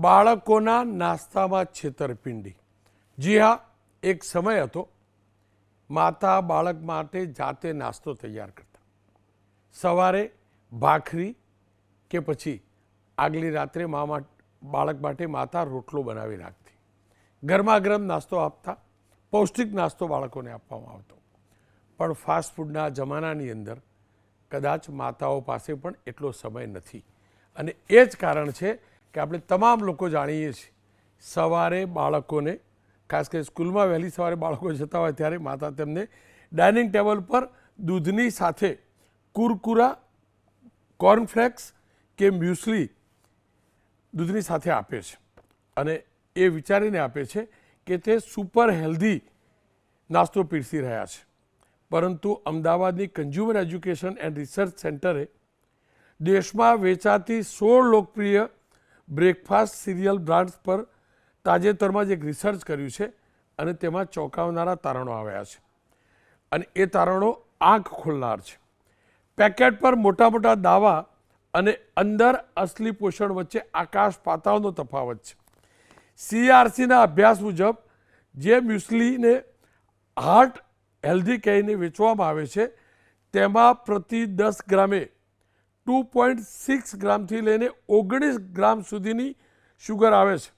બાળકોના નાસ્તામાં છેતરપિંડી. જી હા, એક સમય હતો માતા બાળક માટે જાતે નાસ્તો તૈયાર કરતા. સવારે ભાખરી કે પછી આગલી રાત્રે બાળક માટે માતા રોટલો બનાવી રાખતી. ગરમા ગરમ નાસ્તો આપતા, પૌષ્ટિક નાસ્તો બાળકોને આપવામાં આવતો. પણ ફાસ્ટ ફૂડના જમાનાની અંદર કદાચ માતાઓ પાસે પણ એટલો સમય નથી. અને એ જ કારણ છે કે આપણે તમામ લોકો જાણીએ છીએ, સવારે બાળકોને, ખાસ કરી સ્કૂલમાં વહેલી સવારે બાળકો જતા હોય ત્યારે માતા તેમને ડાઇનિંગ ટેબલ પર દૂધની સાથે કુરકુરા, કોર્નફ્લેક્સ કે મ્યુસલી દૂધની સાથે આપે છે. અને એ વિચારીને આપે છે કે તે સુપર હેલ્ધી નાસ્તો પીરસી રહ્યા છે. પરંતુ અમદાવાદની કન્ઝ્યુમર એજ્યુકેશન એન્ડ રિસર્ચ સેન્ટરે દેશમાં વેચાતી 16 લોકપ્રિય બ્રેકફાસ્ટ સિરિયલ બ્રાન્ડ્સ પર તાજેતરમાં જ એક રિસર્ચ કર્યું છે અને તેમાં ચોંકાવનારા તારણો આવ્યા છે. અને એ તારણો આંખ ખોલનાર છે. પેકેટ પર મોટા મોટા દાવા અને અંદર અસલી પોષણ વચ્ચે આકાશ પાતાળનો તફાવત છે. CRCના અભ્યાસ મુજબ જે મ્યુસ્લીને હાર્ટ હેલ્ધી કહીને વેચવામાં આવે છે તેમાં પ્રતિ 10 ગ્રામે 2.6 ગ્રામથી લઈને 19 ગ્રામ સુધીની શુગર આવે છે.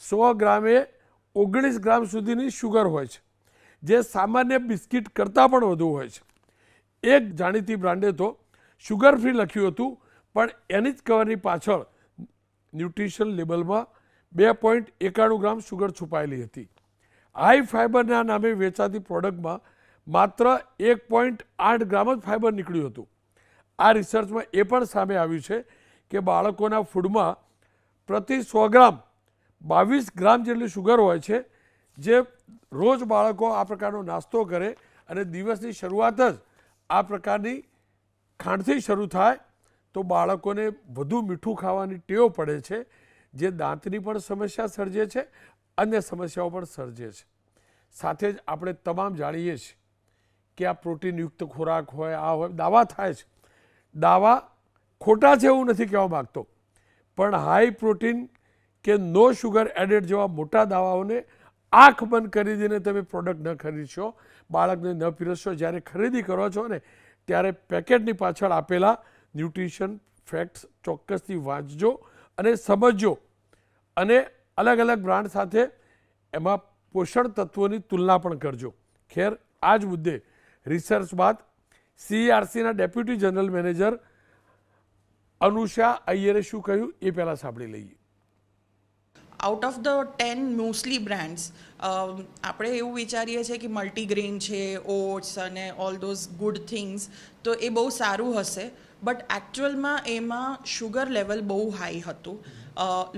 100 ગ્રામે 19 ગ્રામ સુધીની શુગર હોય છે, જે સામાન્ય બિસ્કિટ કરતાં પણ વધુ હોય છે. એક જાણીતી બ્રાન્ડે તો શુગર ફ્રી લખ્યું હતું, પણ એની જ કવરની પાછળ ન્યુટ્રિશન લેબલમાં 2.91 ગ્રામ શુગર છુપાયેલી હતી. હાઈ ફાઈબરના નામે વેચાતી પ્રોડક્ટમાં માત્ર 1.8 ગ્રામ જ ફાઈબર નીકળ્યું હતું. આ રિસર્ચમાં એ પણ સામે આવ્યું છે કે બાળકોના ફૂડમાં પ્રતિ 100 ગ્રામ 22 ગ્રામ જેટલી શુગર હોય છે. જે રોજ બાળકો આ પ્રકારનો નાસ્તો કરે અને દિવસની શરૂઆત જ આ પ્રકારની ખાંડથી શરૂ થાય તો બાળકોને વધુ મીઠું ખાવાની ટેવ પડે છે, જે દાંતની પણ સમસ્યા સર્જે છે, અન્ય સમસ્યાઓ પણ સર્જે છે. સાથે જ આપણે તમામ જાણીએ છીએ કે આ પ્રોટીનયુક્ત ખોરાક હોય, આ હોય, દાવા થાય છે. દાવા ખોટા છે એવું નથી કહેવા માગતો, પણ હાઈ પ્રોટીન કે નો શુગર એડેડ જેવા મોટા દાવાઓને આંખ બંધ કરી દઈને તમે પ્રોડક્ટ ન ખરીદશો, બાળકને ન પીરસશો. જ્યારે ખરીદી કરો છો ને ત્યારે પેકેટની પાછળ આપેલા ન્યુટ્રિશન ફેક્ટ્સ ચોક્કસથી વાંચજો અને સમજજો, અને અલગ અલગ બ્રાન્ડ સાથે એમાં પોષણ તત્વોની તુલના પણ કરજો. ખેર, આ જ મુદ્દે રિસર્ચ બાદ CRCના ડેપ્યુટી જનરલ મેનેજર અનુષા અય્યરે શું કહ્યું એ પહેલાં સાંભળી લઈએ. Out of the 10 mostly brands આપણે એવું વિચારીએ છીએ કે મલ્ટીગ્રેન છે, ઓટ્સ અને ઓલ ધોઝ ગુડ થિંગ્સ, તો એ બહુ સારું હશે. બટ એકચ્યુઅલમાં એમાં શુગર લેવલ બહુ હાઈ હતું.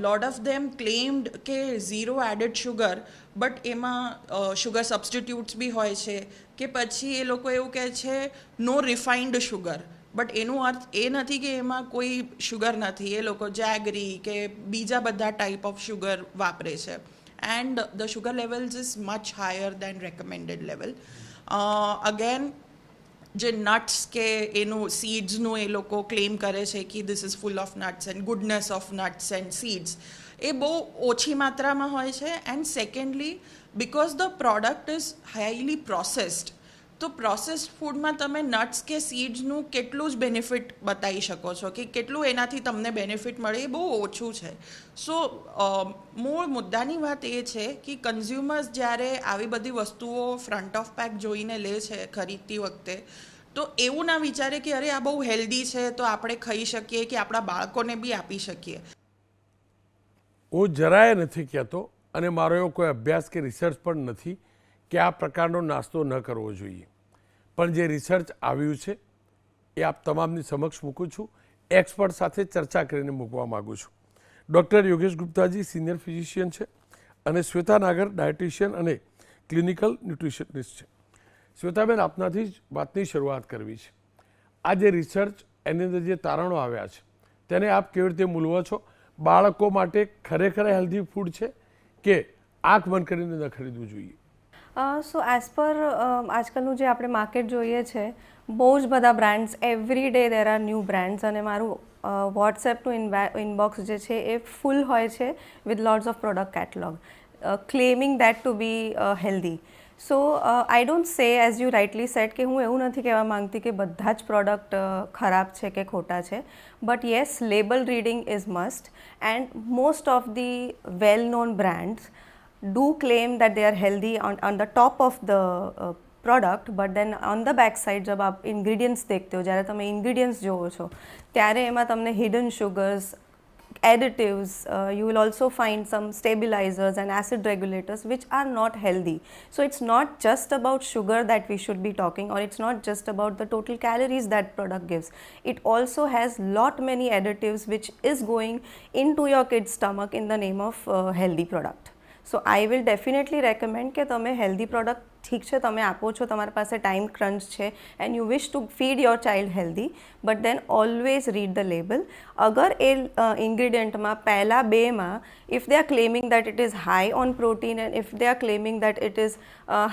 લોટ ઓફ ધેમ ક્લેમ્ડ કે ઝીરો એડેડ શુગર, બટ એમાં શુગર સબસ્ટિટ્યૂટ્સ બી હોય છે, કે પછી એ લોકો એવું કહે છે નો રિફાઇન્ડ શુગર. બટ એનું અર્થ એ નથી કે એમાં કોઈ શુગર નથી. એ લોકો જેગરી કે બીજા બધા ટાઈપ ઓફ શુગર વાપરે છે. And the sugar levels is much higher than recommended level. Again જે નટ્સ કે એનું સીડ્સનું એ લોકો ક્લેમ કરે છે કે this is full of nuts and goodness of nuts and seeds, એ બહુ ઓછી માત્રામાં હોય છે. And secondly, because the product is highly processed, તો પ્રોસેસ્ડ ફૂડમાં તમે નટ્સ કે સીડ્સનું કેટલું જ બેનિફિટ બતાવી શકો છો, કે કેટલું એનાથી તમને બેનિફિટ મળે, એ બહુ ઓછું છે. સો મૂળ મુદ્દાની વાત એ છે કે કન્ઝ્યુમર્સ જ્યારે આવી બધી વસ્તુઓ ફ્રન્ટ ઓફ પેક જોઈને લે છે ખરીદતી વખતે, તો એવું ના વિચારે કે અરે આ બહુ હેલ્ધી છે તો આપણે ખાઈ શકીએ કે આપણા બાળકોને બી આપી શકીએ. હું જરાય નથી કહેતો, અને મારો એવો કોઈ અભ્યાસ કે રિસર્ચ પણ નથી કે આ પ્રકારનો નાસ્તો ન કરવો જોઈએ. પણ જે રિસર્ચ આવ્યું છે એ આપ તમામની સમક્ષ મૂકું છું, એક્સપર્ટ સાથે ચર્ચા કરીને મૂકવા માગું છું. ડૉક્ટર યોગેશ ગુપ્તાજી સિનિયર ફિઝિશિયન છે અને શ્વેતા નાગર ડાયટિશિયન અને ક્લિનિકલ ન્યુટ્રિશનિસ્ટ છે. શ્વેતાબેન, આપનાથી જ વાતની શરૂઆત કરવી છે. આ જે રિસર્ચ, એની અંદર જે તારણો આવ્યા છે તેને આપ કેવી રીતે મૂલવો છો? બાળકો માટે ખરેખર હેલ્ધી ફૂડ છે કે આંખ બંધ કરીને ન ખરીદવું જોઈએ? સો એઝ પર આજકાલનું જે આપણે માર્કેટ જોઈએ છે, બહુ જ બધા brands every day there are new brands અને મારું વોટ્સએપનું ઇનબોક્સ જે છે એ ફૂલ હોય છે with lots of product catalog claiming that to be healthy. So I don't say as you rightly said કે હું એવું નથી કહેવા માંગતી કે બધા જ પ્રોડક્ટ ખરાબ છે કે ખોટા છે, but yes label reading is must and most of the well known brands do claim that they are healthy on the top of the product, but then on the back side जब आप ingredients देखते हो, જ્યારે તમે ingredients જોવો છો ત્યારે એમાં તમને hidden sugars, additives, you will also find some stabilizers and acid regulators which are not healthy. So it's not just about sugar that we should be talking, or it's not just about the total calories that product gives. It also has lot many additives which is going into your kid's stomach in the name of healthy product. So I will definitely recommend કે તમે healthy product ઠીક છે તમે આપો છો, તમારી પાસે time crunch છે and you wish to feed your child healthy, but then always read the label. અગર એ ઇન્ગ્રીડિયન્ટમાં પહેલા બેમાં if they are claiming that it is high on protein and if they are claiming that it is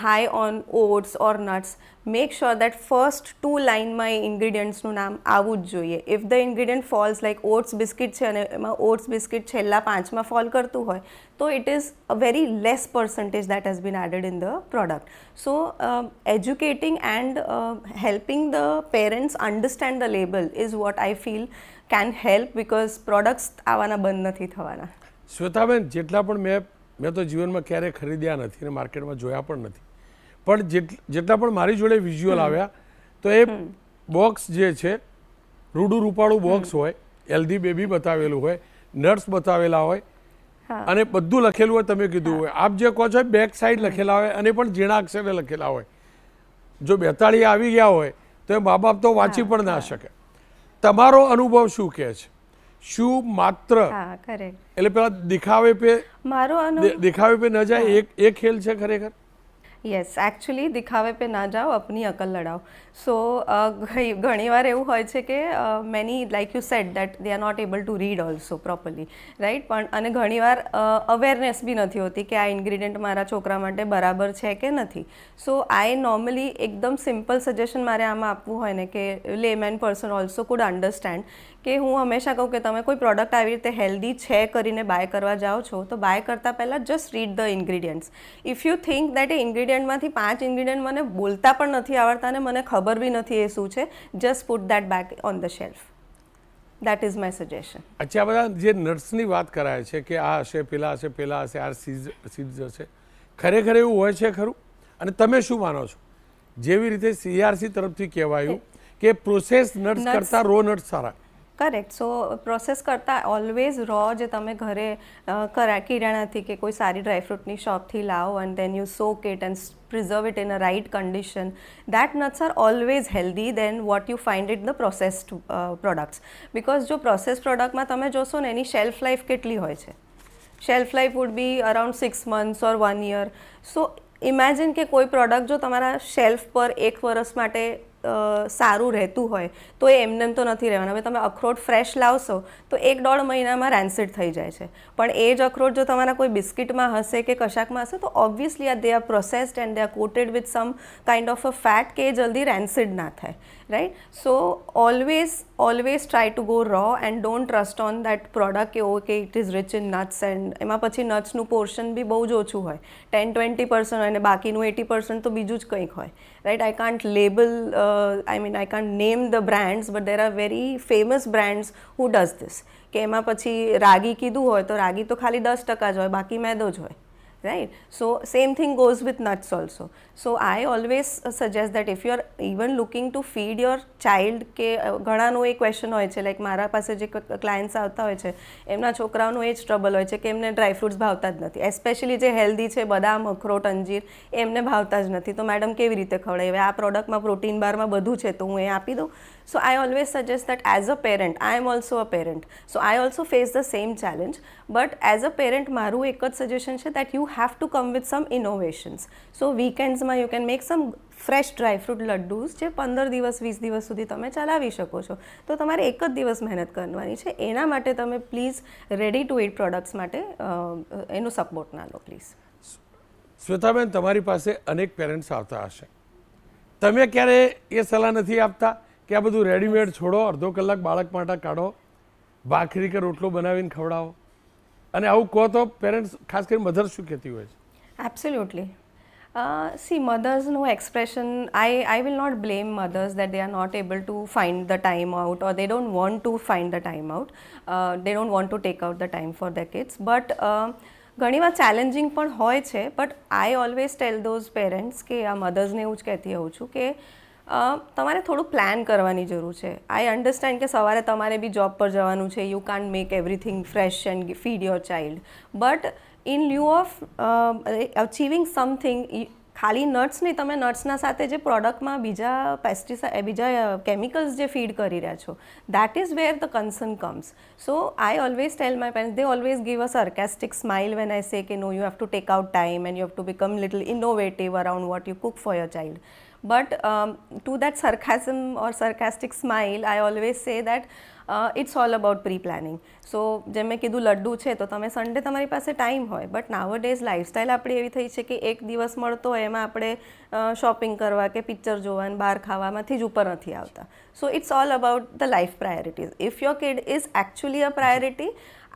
high on oats or nuts, make sure that first 2 લાઇનમાં એ ઇન્ગ્રીડિયન્ટ્સનું નામ આવવું જ જોઈએ. If the ingredient falls like oats biscuit છે અને એમાં ઓટ્સ બિસ્કિટ છેલ્લા 5માં ફોલ કરતું હોય તો it is a very less percentage that has been added in the product. So educating and helping the parents understand the label is what I feel can help, because products આવવાના બંધ નથી થવાના. શ્વેતાબેન, જેટલા પણ મેં તો જીવનમાં ક્યારેય ખરીદ્યા નથી અને માર્કેટમાં જોયા પણ નથી, પણ જેટલા પણ મારી જોડે વિઝ્યુઅલ આવ્યા તો એ બોક્સ જે છે રૂડું રૂપાળું બોક્સ હોય, હેલ્ધી બેબી બતાવેલું હોય, નટ્સ બતાવેલા હોય અને બધું લખેલું હોય. તમે કીધું હોય આપ જે કહો છો બેક સાઈડ લખેલા હોય અને પણ ઝીણા અક્ષરે લખેલા હોય. જો 42 આવી ગયા હોય તો એ મા બાપ તો વાંચી પણ ના શકે. તમારો અનુભવ શું કહે છે? શું માત્ર એટલે પેલા દિખાવે પે ન જાય એ ખેલ છે ખરેખર? યસ, એકચ્યુઅલી દિખાવે પે ના જાઓ, અપની અકલ લડાઓ. સો ઘણીવાર એવું હોય છે કે many like you said that they are not able to read also properly, right? પણ અને ઘણીવાર અવેરનેસ બી નથી હોતી કે આ ઇન્ગ્રીડિયન્ટ મારા છોકરા માટે બરાબર છે કે નથી. સો આઈ નોર્મલી એકદમ સિમ્પલ સજેશન મારે આમાં આપવું હોય ને કે લેમેન પર્સન ઓલ્સો કુડ અન્ડરસ્ટેન્ડ, કે હું હંમેશા કહું કે તમે કોઈ પ્રોડક્ટ આવી રીતે હેલ્ધી છે કરીને બાય કરવા જાઓ છો તો બાય કરતાં પહેલાં just read the ingredients. If you think that એ ઇન્ગ્રીડિયન્ટમાંથી 5 ઇન્ગ્રીડિયન્ટ મને બોલતા પણ નથી આવડતા અને મને ખબર બી નથી એ શું છે, just put that back on the shelf. That is my suggestion. અચ્છા, બધા જે નટ્સની વાત કરાય છે કે આ હશે, પેલા હશે, પેલા હશે, આ સીડ્સ હશે, ખરેખર એવું હોય છે ખરું? અને તમે શું માનો છો? જેવી રીતે CRC તરફથી કહેવાયું કે પ્રોસેસ નટ્સ કરતાં રો નટ્સ સારા. કરેક્ટ. સો પ્રોસેસ કરતાં ઓલવેઝ રો જે તમે ઘરે કિરાણાથી કે કોઈ સારી ડ્રાયફ્રૂટની શોપથી લાવો and then you soak it and preserve it in a right condition, that nuts are always healthy than what you find it the processed products. Because જો processed productમાં તમે જોશો ને એની shelf life કેટલી હોય છે? Shelf life would be around 6 months or 1 year. So imagine કે કોઈ product જો તમારા શેલ્ફ પર 1 વર્ષ માટે સારું રહેતું હોય તો એ એમને તો નથી રહેવાના. હવે તમે અખરોટ ફ્રેશ લાવશો તો 1-1.5 મહિનામાં રેન્સિડ થઈ જાય છે, પણ એ જ અખરોટ જો તમારા કોઈ બિસ્કિટમાં હશે કે કશાકમાં હશે તો obviously they are processed and they are coated with some kind of a fat કે એ જલ્દી રેન્સિડ ના થાય, right? So always try to go raw and don't trust on that product કે okay it is rich in nuts, and એમાં પછી નટ્સનું portion બી બહુ જ ઓછું હોય, 10-20% હોય અને બાકીનું 80% તો બીજું જ કંઈક હોય, right? I can't label, I can't name the brands, but there are very famous brands who does this. કે એમાં પછી રાગી કીધું હોય તો રાગી તો ખાલી 10% જ હોય, બાકી મેદો જ હોય, right? So same thing goes with nuts also. So I always suggest that if you are even looking to feed your child, કે ઘણાનો એ ક્વેશ્ચન હોય છે, લાઈક મારા પાસે જે ક્લાયન્ટ્સ આવતા હોય છે એમના છોકરાઓનું એ જ ટ્રબલ હોય છે કે એમને ડ્રાયફ્રૂટ્સ ભાવતા જ નથી, એસ્પેશિયલી જે હેલ્ધી છે બદામ, અખરોટ, અંજીર એમને ભાવતા જ નથી. તો મેડમ કેવી રીતે ખવડાવે? આ પ્રોડક્ટમાં પ્રોટીન બારમાં બધું છે તો હું એ આપી દઉં? So I always suggest that as a parent, I am also a parent, so I also face the same challenge, but as a parent મારું એક જ સજેશન છે that you have to come with some innovations. So weekendsમાં you can make some fresh dry fruit laddus જે 15 દિવસ 20 દિવસ સુધી તમે ચલાવી શકો છો. તો તમારે એક જ દિવસ મહેનત કરવાની છે, એના માટે તમે please ready to it products માટે એનું સપોર્ટ ના લો પ્લીઝ. શ્વેતાબેન, તમારી પાસે અનેક પેરેન્ટ્સ આવતા હશે તમે ક્યારે એ સલાહ નથી આપતા કે આ બધું રેડીમેડ છોડો, અડધો કલાક બાળક માટે કાઢો, ભાખરી કે રોટલો બનાવીને ખવડાવો? અને આવું કહો તો પેરેન્ટ્સ, ખાસ કરીને મધર શું કહેતી હોય છે? Absolutely. See, mothers no expression. I will not blame mothers that they are not able to find the time out or they don't want to find the time out. They don't want to take out the time for their kids. But ઘણી વાર challenging પણ હોય છે. But I always tell those parents કે આ મધર્સને એવું જ કહેતી હોઉં છું કે તમારે થોડું પ્લાન કરવાની જરૂર છે. આઈ અન્ડરસ્ટેન્ડ કે સવારે તમારે બી જોબ પર જવાનું છે. You can't make everything fresh and feed your child. But in lieu of achieving something, ખાલી નટ્સ નહીં, તમે નટ્સના સાથે જે પ્રોડક્ટમાં બીજા પેસ્ટિસાઇડ, બીજા કેમિકલ્સ જે ફીડ કરી રહ્યા છો, that is where the concern comes. So I always tell my parents, they always give a sarcastic smile when I say કે no, you have to take out time and you have to become little innovative around what you cook for your child. But to that sarcasm or sarcastic smile, I always say that it's all about pre-planning. So જેમ મેં કીધું લડ્ડુ છે તો તમે Sunday તમારી પાસે time હોય, but now days lifestyle આપણી એવી થઈ છે કે એક દિવસ મળતો હોય એમાં આપણે શોપિંગ કરવા કે પિક્ચર જોવા અને બહાર ખાવામાંથી જ ઉપર નથી આવતા. So it's all about the life priorities. If your kid is actually a priority,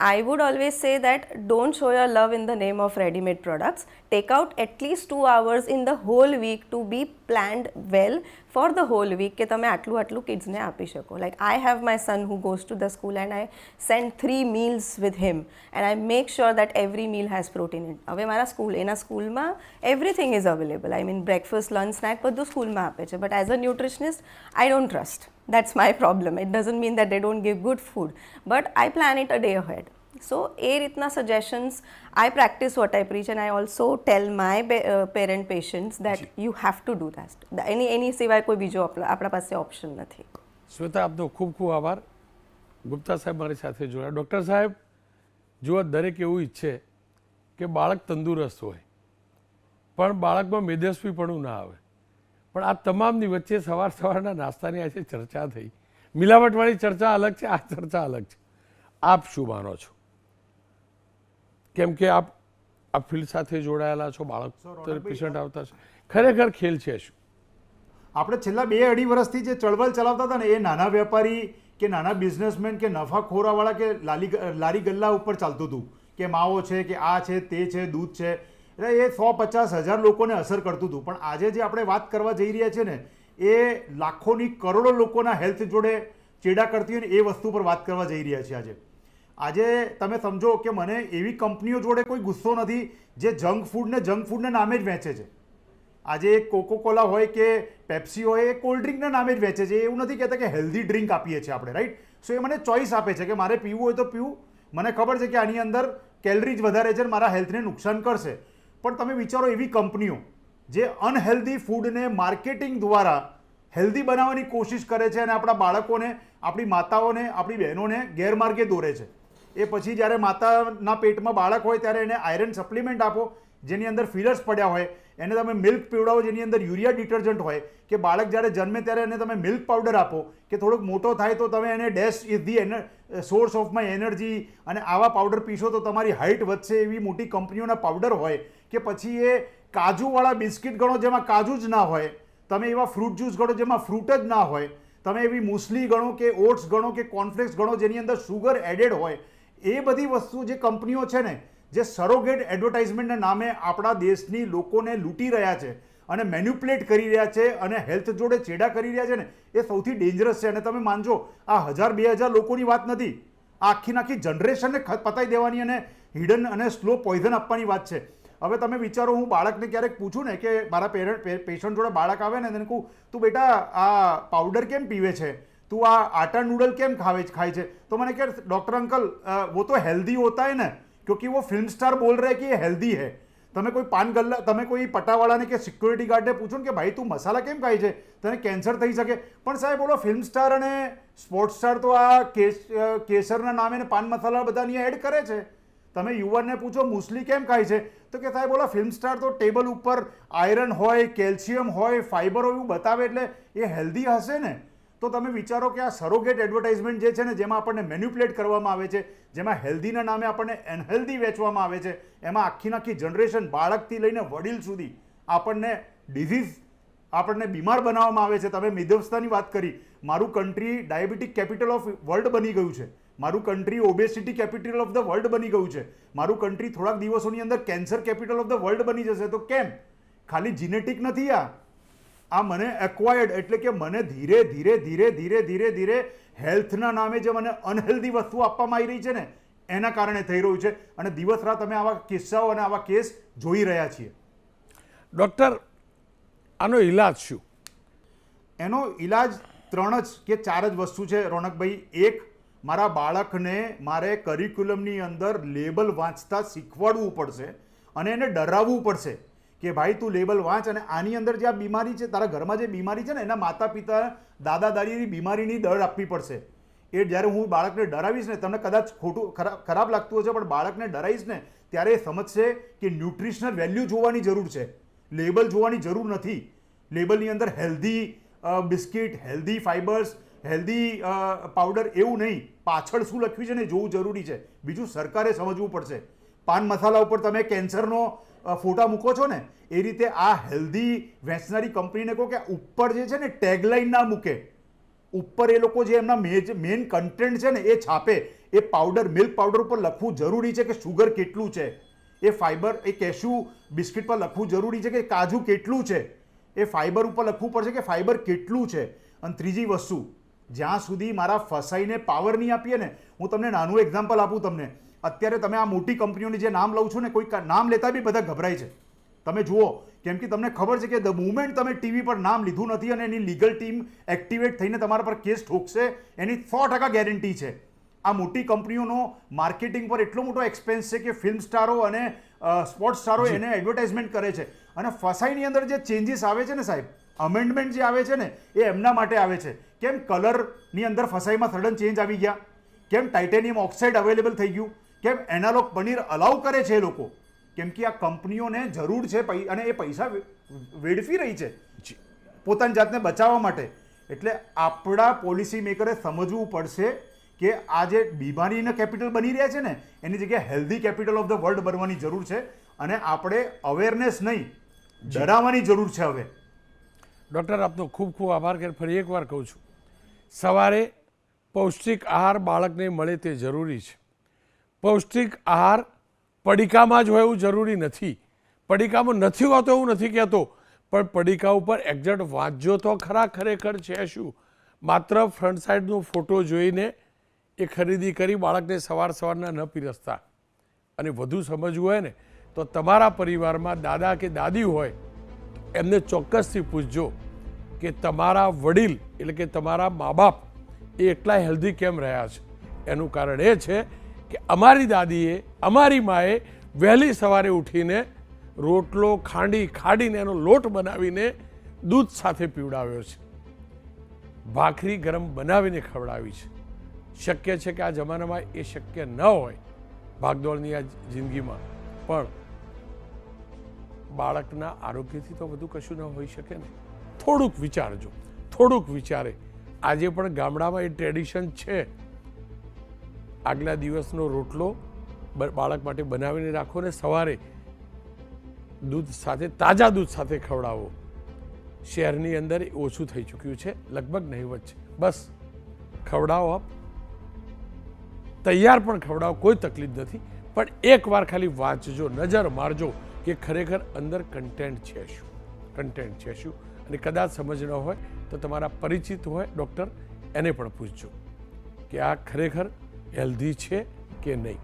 I would always say that don't show your love in the name of ready-made products. Take out at least 2 hours in the whole week to be planned well for the whole week કે તમે આટલું કિડ્સને આપી શકો. Like I have my son who goes to the school and I send 3 meals with him and I make sure that every meal has protein in it. હવે મારા એના સ્કૂલમાં everything is available. I mean breakfast, lunch, snack બધું સ્કૂલમાં આપે છે. But as a nutritionist, I don't trust. That's my problem. It doesn't mean that they don't give good food, but I plan it a day ahead. So એ રીતના suggestions, I practice what I preach and I also tell my parent patients that you have to do that. એની સિવાય કોઈ બીજો આપણા પાસે option નથી. શ્વેતા, આપનો ખૂબ ખૂબ આભાર. ગુપ્તા સાહેબ મારી સાથે જોડાયા. ડૉક્ટર સાહેબ, જુઓ, દરેક એવું ઈચ્છે કે બાળક તંદુરસ્ત હોય, પણ બાળકમાં મેદસ્વીપણું ના આવે. પણ આ તમામની વચ્ચે સવારના નાસ્તાની આજે ચર્ચા થઈ. મિલાવટવાળી ચર્ચા અલગ છે, આ ચર્ચા અલગ છે. આપ શું માનો છો? કેમ કે આપ આ ફિલ્ડ સાથે જોડાયેલા છો, બાળક પેશન્ટ આવતા છે, ખરેખર ખેલ છે શું? આપણે છેલ્લા 2-2.5 વર્ષથી જે ચળવળ ચલાવતા હતા ને, એ નાના વેપારી કે નાના બિઝનેસમેન કે નફાખોરાવાળા કે લારી ગલ્લા ઉપર ચાલતું હતું કે માવો છે કે આ છે તે છે દૂધ છે, એટલે એ 150,000 લોકોને અસર કરતું હતું. પણ આજે જે આપણે વાત કરવા જઈ રહ્યા છે ને, એ લાખોની કરોડો લોકોના હેલ્થ જોડે ચેડા કરતી હોય ને એ વસ્તુ પર વાત કરવા જઈ રહ્યા છે. આજે તમે સમજો કે મને એવી કંપનીઓ જોડે કોઈ ગુસ્સો નથી જે જંક ફૂડને નામે જ વેચે છે. આજે કોકોકોલા હોય કે પેપ્સી હોય, એ કોલ્ડ ડ્રિંકના નામે જ વેચે છે. એવું નથી કહેતા કે હેલ્ધી ડ્રિંક આપીએ છીએ આપણે, રાઈટ? સો એ મને ચોઈસ આપે છે કે મારે પીવું હોય તો પીવું. મને ખબર છે કે આની અંદર કેલરીઝ વધારે છે, મારા હેલ્થને નુકસાન કરશે. પણ તમે વિચારો, એવી કંપનીઓ જે અનહેલ્ધી ફૂડને માર્કેટિંગ દ્વારા હેલ્ધી બનાવવાની કોશિશ કરે છે અને આપણા બાળકોને, આપણી માતાઓને, આપણી બહેનોને ગેરમાર્ગે દોરે છે. એ પછી જ્યારે માતાના પેટમાં બાળક હોય ત્યારે એને આયરન સપ્લિમેન્ટ આપો જેની અંદર ફિલર્સ પડ્યા હોય, એને તમે મિલ્ક પીવડાવો જેની અંદર યુરિયા ડિટર્જન્ટ હોય, કે બાળક જ્યારે જન્મે ત્યારે એને તમે મિલ્ક પાવડર આપો કે થોડોક મોટો થાય તો તમે એને dash is the source of my energy અને આવા પાવડર પીશો તો તમારી હાઇટ વધશે, એવી મોટી કંપનીઓના પાવડર હોય. કે પછી એ કાજુવાળા બિસ્કિટ ગણો જેમાં કાજુ જ ના હોય, તમે એવા ફ્રૂટ જ્યુસ ગણો જેમાં ફ્રૂટ જ ના હોય, તમે એવી મુસલી ગણો કે ઓટ્સ ગણો કે કોર્નફ્લેક્સ ગણો જેની અંદર સુગર એડેડ હોય. એ બધી વસ્તુ જે કંપનીઓ છે ને, જે સરોગેટ એડવર્ટાઇઝમેન્ટના નામે આપણા દેશની લોકોને લૂંટી રહ્યા છે અને મેન્યુપ્યુલેટ કરી રહ્યા છે અને હેલ્થ જોડે ચેડા કરી રહ્યા છે ને, એ સૌથી ડેન્જરસ છે. અને તમે માનજો, આ 1000-2000 લોકોની વાત નથી, આ આખી જનરેશનને પતાવી દેવાની અને હિડન અને સ્લો પોઈઝન આપવાની વાત છે. હવે તમે વિચારો, હું બાળકને ક્યારેક પૂછું ને કે મારા પેશન્ટ જોડે બાળક આવે ને, તેને કહું, તું બેટા આ પાવડર કેમ પીવે છે, તું આ આટા નૂડલ કેમ ખાય છે, તો મને કહે, ડૉક્ટર અંકલ वो तो हेल्दी होता है ना, क्योंकि वो फिल्म स्टार बोल रहे हैं कि ये हेल्दी है. તમે કોઈ પાન ગલ્લા, તમે કોઈ પટાવાળાને કે સિક્યોરિટી ગાર્ડને પૂછો ને કે ભાઈ તું મસાલા કેમ ખાય છે, તને કેન્સર થઈ શકે. પણ સાહેબ બોલો, ફિલ્મ સ્ટાર અને સ્પોર્ટ્સ સ્ટાર તો આ કેસરના નામે પાન મસાલા બધાની એડ કરે છે. તમે યુવાનને પૂછો મુસલી કેમ ખાય છે, તો કે સાહેબ બોલો, ફિલ્મ સ્ટાર તો ટેબલ ઉપર આયરન હોય, કેલ્શિયમ હોય, ફાઈબર હોય એવું બતાવે, એટલે એ હેલ્ધી હશે ને. તો તમે વિચારો કે આ સરોગેટ એડવર્ટાઇઝમેન્ટ જે છે ને, જેમાં આપણને મેન્યુપ્યુલેટ કરવામાં આવે છે, જેમાં હેલ્ધીના નામે આપણને અનહેલ્ધી વેચવામાં આવે છે, એમાં આખી જનરેશન, બાળકથી લઈને વડીલ સુધી, આપણને ડિઝીઝ આપણને બીમાર બનાવવામાં આવે છે. તમે મેદસ્વતાની વાત કરી, મારું country diabetic capital of world બની ગયું છે, મારું country obesity capital of the world બની ગયું છે, મારું કન્ટ્રી થોડાક દિવસોની અંદર cancer capital of the world બની જશે. તો કેમ? ખાલી જીનેટિક નથી આ મને એક્વાયર્ડ, એટલે કે મને ધીરે ધીરે ધીરે ધીરે ધીરે ધીરે હેલ્થના નામે જે મને અનહેલ્ધી વસ્તુ આપવામાં આવી રહી છે ને એના કારણે થઈ રહ્યું છે. અને દિવસ રાત અમે આવા કિસ્સાઓ અને આવા કેસ જોઈ રહ્યા છીએ. ડૉક્ટર, આનો ઈલાજ શું? એનો ઈલાજ 3 જ કે 4 જ વસ્તુ છે રોનકભાઈ. એક, મારા બાળકને મારે કરિક્યુલમની અંદર લેબલ વાંચતા શીખવાડવું પડશે અને એને ડરાવવું પડશે કે ભાઈ તું લેબલ વાંચ, અને આની અંદર જે આ બીમારી છે, તારા ઘરમાં જે બીમારી છે ને એના માતા પિતા દાદા દાદીની બીમારીની દર આપવી પડશે. એ જ્યારે હું બાળકને ડરાવીશ ને, તમને કદાચ ખોટું ખરાબ લાગતું હશે પણ બાળકને ડરાવીશ ને ત્યારે એ સમજશે કે ન્યુટ્રિશનલ વેલ્યુ જોવાની જરૂર છે, લેબલ જોવાની જરૂર નથી. લેબલની અંદર healthy biscuit, healthy fibres, healthy powder એવું નહીં, પાછળ શું લખ્યું છે ને જોવું જરૂરી છે. બીજું, સરકારે સમજવું પડશે. પાન મસાલા ઉપર તમે કેન્સરનો ફોટા મૂકો છો ને એ રીતે આ હેલ્ધી વેચનારી કંપનીને કહો કે ઉપર જે છે ને ટેગલાઇન ના મૂકે, ઉપર એ લોકો જે એમના મેઇન કન્ટેન્ટ છે ને એ છાપે. એ પાવડર, મિલ્ક પાવડર ઉપર લખવું જરૂરી છે કે શુગર કેટલું છે, એ ફાઇબર, એ કેશ્યુ બિસ્કિટ પર લખવું જરૂરી છે કે કાજુ કેટલું છે, એ ફાઇબર ઉપર લખવું પડશે કે ફાઇબર કેટલું છે. અને ત્રીજી વસ્તુ, જ્યાં સુધી મારા ફસાઈને પાવર નહીં આપીએ ને, હું તમને નાનું એક્ઝામ્પલ આપું તમને. અત્યારે તમે આ મોટી કંપનીઓની જે નામ લઉં છું ને, કોઈ નામ લેતા બી બધા ગભરાય છે. તમે જુઓ, કેમ કે તમને ખબર છે કે ધ મુમેન્ટ તમે ટીવી પર નામ લીધું નથી અને એની લીગલ ટીમ એક્ટિવેટ થઈને તમારા પર કેસ ઠોકશે, એની 100% ગેરંટી છે. આ મોટી કંપનીઓનો માર્કેટિંગ પર એટલો મોટો એક્સપેન્સ છે કે ફિલ્મ સ્ટારો અને સ્પોર્ટ્સ સ્ટારો એને એડવર્ટાઇઝમેન્ટ કરે છે. અને ફસાઈની અંદર જે ચેન્જીસ આવે છે ને સાહેબ, અમેન્ડમેન્ટ જે આવે છે ને એ એમના માટે આવે છે. કેમ કલરની અંદર ફસાઈમાં સડન ચેન્જ આવી ગયા? કેમ ટાઇટેનિયમ ઓક્સાઇડ અવેલેબલ થઈ ગયું? કેમ એનાલોગ પનીર અલાઉ કરે છે એ લોકો? કેમ કે આ કંપનીઓને જરૂર છે અને એ પૈસા વેડફી રહી છે પોતાની જાતને બચાવવા માટે. એટલે આપણા પોલિસી મેકરે સમજવું પડશે કે આ જે બીમારીના કેપિટલ બની રહ્યા છે ને એની જગ્યાએ healthy capital of the world બનવાની જરૂર છે. અને આપણે અવેરનેસ નહીં, ડરાવવાની જરૂર છે હવે. ડૉક્ટર, આપનો ખૂબ ખૂબ આભાર. કે ફરી એકવાર કહું છું, સવારે પૌષ્ટિક આહાર બાળકને મળે તે જરૂરી છે. પૌષ્ટિક આહાર પડીકામાં જ હોય એવું જરૂરી નથી. પડીકામાં નથી હોતો એવું નથી કહેતો, પણ પડીકા ઉપર એક્ઝેક્ટ વાંચજો તો ખરા ખરેખર છે શું. માત્ર ફ્રન્ટ સાઈડનો ફોટો જોઈને એ ખરીદી કરી બાળકને સવારના ન પીરસતા. અને વધુ સમજવું હોય ને તો તમારા પરિવારમાં દાદા કે દાદી હોય એમને ચોક્કસથી પૂછજો કે તમારા વડીલ એટલે કે તમારા મા બાપ એ એટલા હેલ્ધી કેમ રહ્યા છે. એનું કારણ એ છે કે અમારી દાદીએ, અમારી માએ વહેલી સવારે ઉઠીને રોટલો ખાડીને એનો લોટ બનાવીને દૂધ સાથે પીવડાવ્યો છે, ભાખરી ગરમ બનાવીને ખવડાવી છે. શક્ય છે કે આ જમાનામાં એ શક્ય ન હોય, ભાગદોડની આ જિંદગીમાં, પણ બાળકના આરોગ્યથી તો બધું કશું ન હોઈ શકે ને. થોડુંક વિચારજો, થોડુંક વિચારે. આજે પણ ગામડામાં એ ટ્રેડિશન છે, આગલા દિવસનો રોટલો બાળક માટે બનાવીને રાખો ને સવારે દૂધ સાથે, તાજા દૂધ સાથે ખવડાવો. શહેરની અંદર ઓછું થઈ ચૂક્યું છે, લગભગ નહીવત છે. બસ ખવડાવો, આપ તૈયાર પણ ખવડાવો, કોઈ તકલીફ નથી. પણ એકવાર ખાલી વાંચજો, નજર મારજો કે ખરેખર અંદર કન્ટેન્ટ છે શું. અને કદાચ સમજ ન હોય તો તમારા પરિચિત હોય ડૉક્ટર, એને પણ પૂછજો કે આ ખરેખર હેલ્ધી છે કે નહીં.